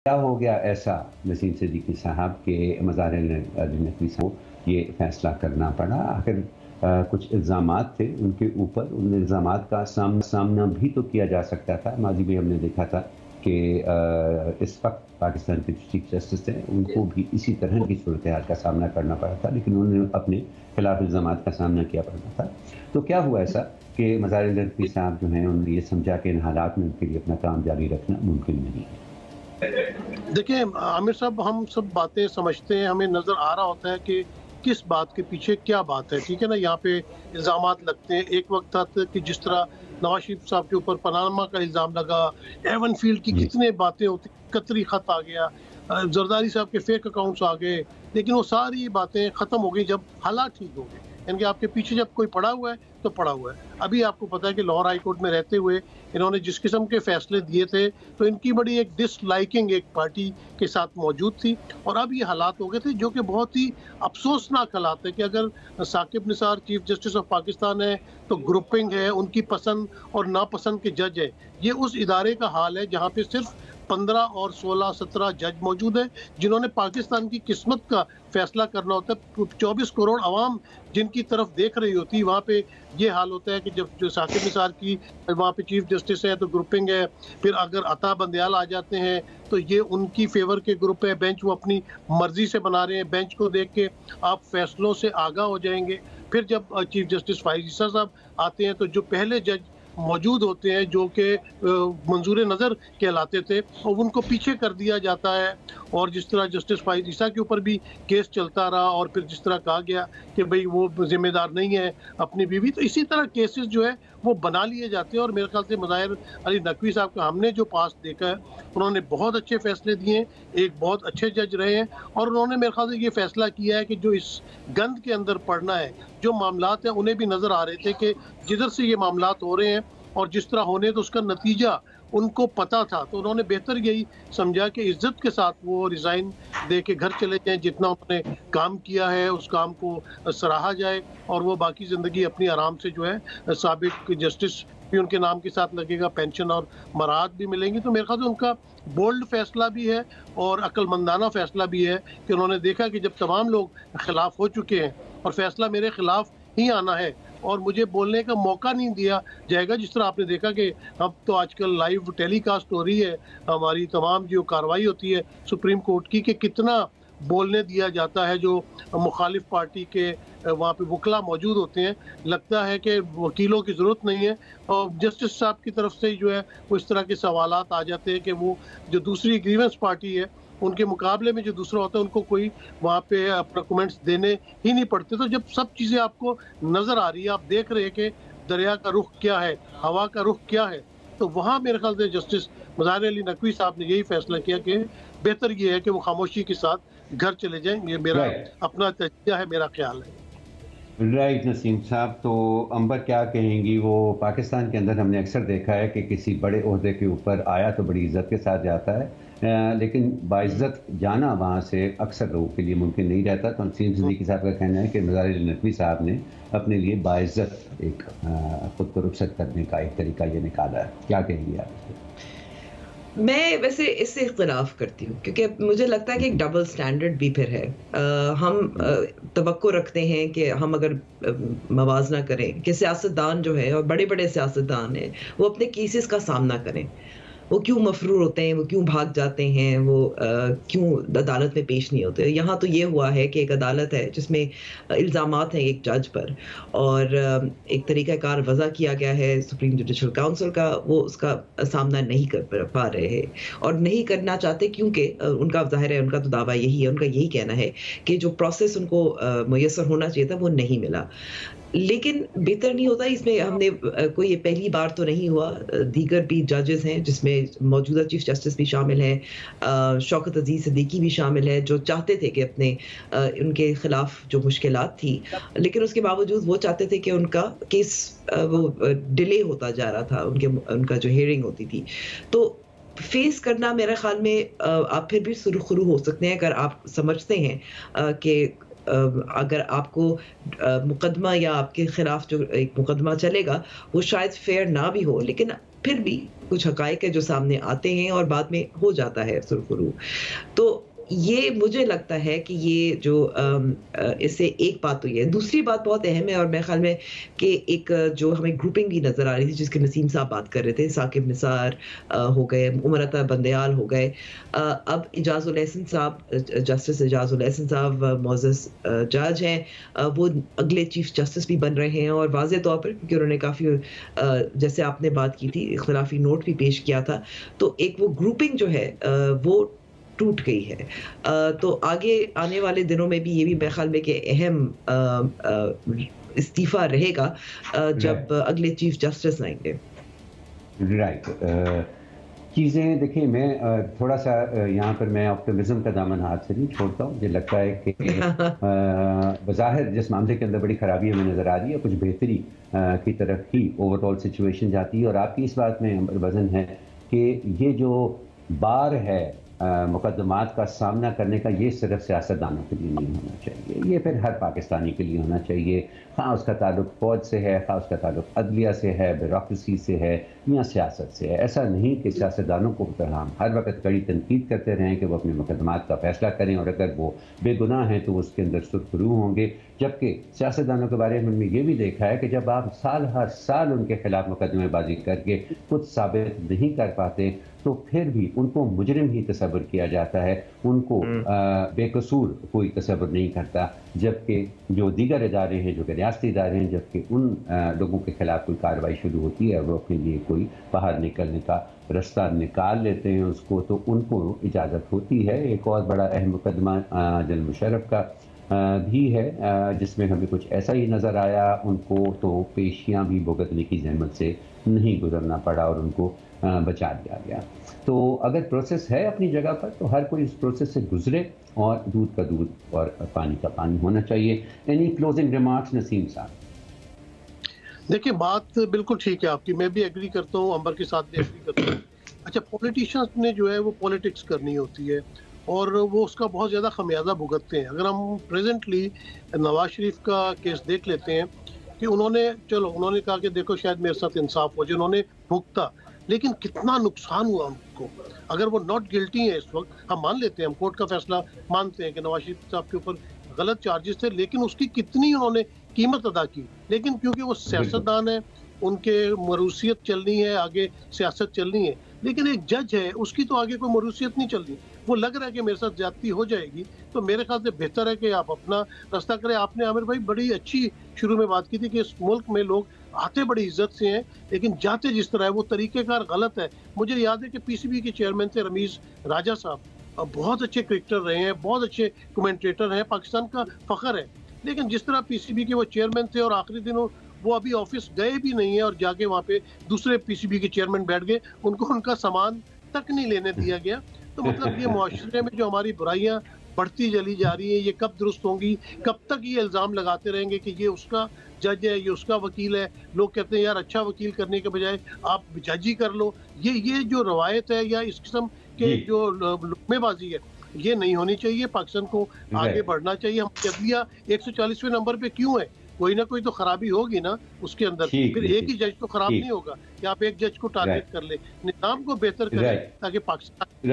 کیا ہو گیا ایسا نسیم صدیقی صاحب کے مزار علی نقوی صاحب کو یہ فیصلہ کرنا پڑا؟ آخر کچھ الزامات تھے ان کے اوپر، ان الزامات کا سامنا بھی تو کیا جا سکتا تھا۔ ماضی میں ہم نے دیکھا تھا کہ اس وقت پاکستان کے چیف جسٹس ہیں ان کو بھی اسی طرح کی صورتحال کا سامنا کرنا پڑا تھا، لیکن انہوں نے اپنے خلاف الزامات کا سامنا کیا پڑا تھا۔ تو کیا ہوا ایسا کہ مزار علی نقوی صاحب جو ہیں انہوں نے یہ سمجھا کہ ان حالات میں ان کے لیے اپنا کام جاری رکھنا ممکن نہیں ہے؟ دیکھیں عامر صاحب، ہم سب باتیں سمجھتے ہیں، ہمیں نظر آ رہا ہوتا ہے کہ کس بات کے پیچھے کیا بات ہے، ٹھیک ہے نا۔ یہاں پہ الزامات لگتے ہیں، ایک وقت تھا کہ جس طرح نواز شریف صاحب کے اوپر پاناما کا الزام لگا، ایون فیلڈ کی کتنے باتیں ہوتی، قطری خط آ گیا، زرداری صاحب کے فیک اکاؤنٹس آ گئے، لیکن وہ ساری باتیں ختم ہو گئی جب حالات ٹھیک ہو گئے۔ یعنی کہ آپ کے پیچھے جب کوئی پڑا ہوا ہے تو پڑا ہوا ہے۔ ابھی آپ کو پتا ہے کہ لاہور ہائی کورٹ میں رہتے ہوئے انہوں نے جس قسم کے فیصلے دیے تھے تو ان کی بڑی ایک ڈس لائکنگ ایک پارٹی کے ساتھ موجود تھی، اور اب یہ حالات ہو گئے تھے جو کہ بہت ہی افسوسناک حالات ہے کہ اگر Saqib Nisar chief justice of Pakistan ہے تو گروپنگ ہے، ان کی پسند اور ناپسند کے جج ہے۔ یہ اس ادارے کا حال ہے جہاں پہ صرف 15 اور 16 17 جج موجود ہیں جنہوں نے پاکستان کی قسمت کا فیصلہ کرنا ہوتا ہے۔ 24 کروڑ عوام جن کی طرف دیکھ رہی ہوتی، وہاں پہ یہ حال ہوتا ہے کہ جب جو ثاقب نثار کی وہاں پہ چیف جسٹس ہے تو گروپنگ ہے، پھر اگر عطا بندیال آ جاتے ہیں تو یہ ان کی فیور کے گروپ ہے، بینچ وہ اپنی مرضی سے بنا رہے ہیں، بینچ کو دیکھ کے آپ فیصلوں سے آگاہ ہو جائیں گے۔ پھر جب چیف جسٹس فائز عیسیٰ صاحب آتے ہیں تو جو پہلے جج موجود ہوتے ہیں جو کہ منظور نظر کہلاتے تھے اور ان کو پیچھے کر دیا جاتا ہے، اور جس طرح جسٹس فائز عیسیٰ کے اوپر بھی کیس چلتا رہا، اور پھر جس طرح کہا گیا کہ بھئی وہ ذمہ دار نہیں ہے اپنی بیوی، تو اسی طرح کیسز جو ہے وہ بنا لیے جاتے ہیں۔ اور میرے خیال سے مظاہر علی نقوی صاحب کا ہم نے جو پاس دیکھا ہے، انہوں نے بہت اچھے فیصلے دیے ہیں، ایک بہت اچھے جج رہے ہیں، اور انہوں نے میرے خیال سے یہ فیصلہ کیا ہے کہ جو اس گند کے اندر پڑنا ہے، جو معاملات ہیں انہیں بھی نظر آ رہے تھے کہ جدھر سے یہ معاملات ہو رہے ہیں اور جس طرح ہونے تو اس کا نتیجہ ان کو پتا تھا، تو انہوں نے بہتر یہی سمجھا کہ عزت کے ساتھ وہ ریزائن دے کے گھر چلے جائیں، جتنا انہوں نے کام کیا ہے اس کام کو سراہا جائے، اور وہ باقی زندگی اپنی آرام سے جو ہے سابق جسٹس بھی ان کے نام کے ساتھ لگے گا، پینشن اور مراحت بھی ملیں گی۔ تو میرے خیال سے ان کا بولڈ فیصلہ بھی ہے اور عقل مندانہ فیصلہ بھی ہے کہ انہوں نے دیکھا کہ جب تمام لوگ خلاف ہو چکے ہیں اور فیصلہ میرے خلاف ہی آنا ہے اور مجھے بولنے کا موقع نہیں دیا جائے گا، جس طرح آپ نے دیکھا کہ اب تو آج کل لائیو ٹیلی کاسٹ ہو رہی ہے ہماری تمام جو کارروائی ہوتی ہے سپریم کورٹ کی، کہ کتنا بولنے دیا جاتا ہے، جو مخالف پارٹی کے وہاں پہ وکلا موجود ہوتے ہیں، لگتا ہے کہ وکیلوں کی ضرورت نہیں ہے، اور جسٹس صاحب کی طرف سے جو ہے وہ اس طرح کے سوالات آ جاتے ہیں کہ وہ جو دوسری گریونس پارٹی ہے ان کے مقابلے میں جو دوسرا ہوتا ہے ان کو کوئی وہاں پہ اپنا کمنٹس دینے ہی نہیں پڑتے۔ تو جب سب چیزیں آپ کو نظر آ رہی ہے، آپ دیکھ رہے ہیں کہ دریا کا رخ کیا ہے، ہوا کا رخ کیا ہے، تو وہاں میرے خیال سے جسٹس مظاہر علی نقوی صاحب نے یہی فیصلہ کیا کہ بہتر یہ ہے کہ وہ خاموشی کے ساتھ گھر چلے جائیں۔ یہ میرا اپنا تجزیہ ہے، میرا خیال ہے۔ رائٹ نسیم صاحب، تو امبر کیا کہیں گی؟ وہ پاکستان کے اندر ہم نے اکثر دیکھا ہے کہ کسی بڑے عہدے کے اوپر آیا تو بڑی عزت کے ساتھ جاتا ہے، لیکن باعزت جانا وہاں سے اکثر لوگوں کے لیے ممکن نہیں رہتا۔ تو نسیم صدیقی صاحب کا کہنا ہے کہ مزار علی نقوی صاحب نے اپنے لیے باعزت ایک خود کو رخصت کرنے کا ایک طریقہ یہ نکالا ہے۔ کیا کہیں گی آپ؟ میں ویسے اس سے اختلاف کرتی ہوں، کیونکہ مجھے لگتا ہے کہ ایک ڈبل سٹینڈرڈ بھی پھر ہے۔ ہم توقع رکھتے ہیں کہ ہم اگر موازنہ کریں کہ سیاستدان جو ہے اور بڑے بڑے سیاستدان ہیں وہ اپنے کیسز کا سامنا کریں، وہ کیوں مفرور ہوتے ہیں، وہ کیوں بھاگ جاتے ہیں، وہ کیوں عدالت میں پیش نہیں ہوتے۔ یہاں تو یہ ہوا ہے کہ ایک عدالت ہے جس میں الزامات ہیں ایک جج پر، اور ایک طریقہ کار وضع کیا گیا ہے سپریم جوڈیشل کاؤنسل کا، وہ اس کا سامنا نہیں کر پا رہے ہیں اور نہیں کرنا چاہتے، کیونکہ ان کا ظاہر ہے، ان کا تو دعویٰ یہی ہے، ان کا یہی کہنا ہے کہ جو پروسیس ان کو میسر ہونا چاہیے تھا وہ نہیں ملا۔ لیکن بہتر نہیں ہوتا اس میں، ہم نے کوئی پہلی بار تو نہیں ہوا، دیگر بھی ججز ہیں جس میں موجودہ چیف جسٹس بھی شامل ہیں، شوکت عزیز صدیقی بھی شامل ہے، جو چاہتے تھے کہ اپنے ان کے خلاف جو مشکلات تھی، لیکن اس کے باوجود وہ چاہتے تھے کہ ان کا کیس وہ ڈیلے ہوتا جا رہا تھا، ان کا جو ہیئرنگ ہوتی تھی، تو فیس کرنا میرے خیال میں آپ پھر بھی سرخرو ہو سکتے ہیں اگر آپ سمجھتے ہیں کہ اگر آپ کو مقدمہ یا آپ کے خلاف جو ایک مقدمہ چلے گا وہ شاید فیئر نہ بھی ہو، لیکن پھر بھی کچھ حقائق ہے جو سامنے آتے ہیں اور بعد میں ہو جاتا ہے سرخرو. تو یہ مجھے لگتا ہے کہ یہ جو اس سے ایک بات تو یہ ہے. دوسری بات بہت اہم ہے اور میرے خیال میں کہ ایک جو ہمیں گروپنگ بھی نظر آ رہی تھی جس کے نسیم صاحب بات کر رہے تھے, ثاقب نثار ہو گئے, عمر عطا بندیال ہو گئے, اب اعجاز الاحسن صاحب, جسٹس اعجاز الاحسن صاحب معزز جج ہیں, وہ اگلے چیف جسٹس بھی بن رہے ہیں, اور واضح طور پر کیونکہ انہوں نے کافی جیسے آپ نے بات کی تھی اختلافی نوٹ بھی پیش کیا تھا, تو ایک وہ گروپنگ جو ہے وہ ٹوٹ گئی ہے. تو آگے آنے والے دنوں میں بھی یہ بھی میرے خیال میں کہ اہم استعفیٰ رہے گا جب اگلے چیف جسٹس آئیں گے. رائٹ. چیزیں دیکھیں, میں تھوڑا سا یہاں پر میں آپٹمزم کا دامن ہاتھ سے نہیں چھوڑتا ہوں. مجھے لگتا ہے کہ بظاہر جس معاملے کے اندر بڑی خرابی ہمیں نظر آ رہی ہے, کچھ بہتری کی طرف ہی اوور آل سچویشن جاتی ہے. اور آپ کی اس بات میں وزن ہے کہ یہ جو بار ہے مقدمات کا سامنا کرنے کا, یہ صرف سیاستدانوں کے لیے نہیں ہونا چاہیے, یہ پھر ہر پاکستانی کے لیے ہونا چاہیے, خواہ اس کا تعلق فوج سے ہے, خواہ اس کا تعلق عدلیہ سے ہے, بیوروکریسی سے ہے یا سیاست سے ہے. ایسا نہیں کہ سیاستدانوں کو ہم ہر وقت کڑی تنقید کرتے رہیں کہ وہ اپنے مقدمات کا فیصلہ کریں, اور اگر وہ بے گناہ ہیں تو اس کے اندر سرخرو ہوں گے. جبکہ سیاستدانوں کے بارے میں ہم نے یہ بھی دیکھا ہے کہ جب آپ سال ہر سال ان کے خلاف مقدمے بازی کر کے کچھ ثابت نہیں کر پاتے تو پھر بھی ان کو مجرم ہی تصور کیا جاتا ہے, ان کو بے قصور کوئی تصور نہیں کرتا. جبکہ جو دیگر ادارے ہیں, جو کہ ریاستی ادارے ہیں, جبکہ ان لوگوں کے خلاف کوئی کارروائی شروع ہوتی ہے, وہ اپنے لیے کوئی باہر نکلنے کا رستہ نکال لیتے ہیں اس کو, تو ان کو اجازت ہوتی ہے. ایک اور بڑا اہم مقدمہ جنرل مشرف کا بھی ہے جس میں ہمیں کچھ ایسا ہی نظر آیا. ان کو تو پیشیاں بھی بھگتنے کی زحمت سے نہیں گزرنا پڑا اور ان کو بچا دیا گیا. تو اگر پروسیس ہے اپنی جگہ پر تو ہر کوئی اس پروسیس سے گزرے, اور دودھ کا دودھ اور پانی کا پانی ہونا چاہیے. اینی کلوزنگ ریمارکس نسیم صاحب؟ دیکھیں, بات بالکل ٹھیک ہے آپ کی, میں بھی ایگری کرتا ہوں, امبر کے ساتھ بھی ایگری کرتا ہوں. اچھا, پولیٹیشینس نے جو ہے وہ پولیٹکس کرنی ہوتی ہے اور وہ اس کا بہت زیادہ خمیازہ بھگتتے ہیں. اگر ہم پریزنٹلی نواز شریف کا کیس دیکھ لیتے ہیں کہ انہوں نے کہا کہ دیکھو شاید میرے ساتھ انصاف ہو جائے, انہوں نے بھگتا, لیکن کتنا نقصان ہوا ان کو. اگر وہ ناٹ گلٹی ہیں اس وقت, ہم مان لیتے ہیں, ہم کورٹ کا فیصلہ مانتے ہیں کہ نواز شریف صاحب کے اوپر غلط چارجز تھے, لیکن اس کی کتنی انہوں نے قیمت ادا کی. لیکن کیونکہ وہ سیاستدان ہیں, ان کے موروثیت چلنی ہے, آگے سیاست چلنی ہے, لیکن ایک جج ہے, اس کی تو آگے کوئی موروثیت نہیں چل رہی. وہ لگ رہا ہے کہ میرے ساتھ زیادتی ہو جائے گی, تو میرے خیال سے بہتر ہے کہ آپ اپنا راستہ کریں. آپ نے عامر بھائی بڑی اچھی شروع میں بات کی تھی کہ اس ملک میں لوگ آتے بڑی عزت سے ہیں, لیکن جاتے جس طرح ہے وہ طریقہ کار غلط ہے. مجھے یاد ہے کہ پی سی بی کے چیئرمین تھے رمیز راجہ صاحب, بہت اچھے کرکٹر رہے ہیں, بہت اچھے کمنٹریٹر ہیں, پاکستان کا فخر ہے. لیکن جس طرح پی سی بی کے وہ چیئرمین تھے اور آخری دنوں وہ ابھی آفس گئے بھی نہیں ہیں اور جا کے وہاں پہ دوسرے پی سی بی کے چیئرمین بیٹھ گئے, ان کو ان کا سامان تک نہیں لینے دیا گیا. تو مطلب یہ معاشرے میں جو ہماری برائیاں بڑھتی چلی جا رہی ہیں, یہ کب درست ہوں گی؟ کب تک یہ الزام لگاتے رہیں گے کہ یہ اس کا جج ہے, یہ اس کا وکیل ہے؟ لوگ کہتے ہیں یار اچھا وکیل کرنے کے بجائے آپ جج ہی کر لو. یہ جو روایت ہے یا اس قسم کے جو لقمے بازی ہے, یہ نہیں ہونی چاہیے. پاکستان کو آگے بڑھنا چاہیے. ہم عدلیہ 140ویں نمبر پہ کیوں ہے؟ کوئی نہ کوئی تو خرابی ہوگی نا اس کے اندر. پھر ایک ہی جج تو خراب نہیں ہوگا کہ آپ ایک جج کو ٹارگیٹ کر لیں. نظام کو بہتر کریں تاکہ پاکستان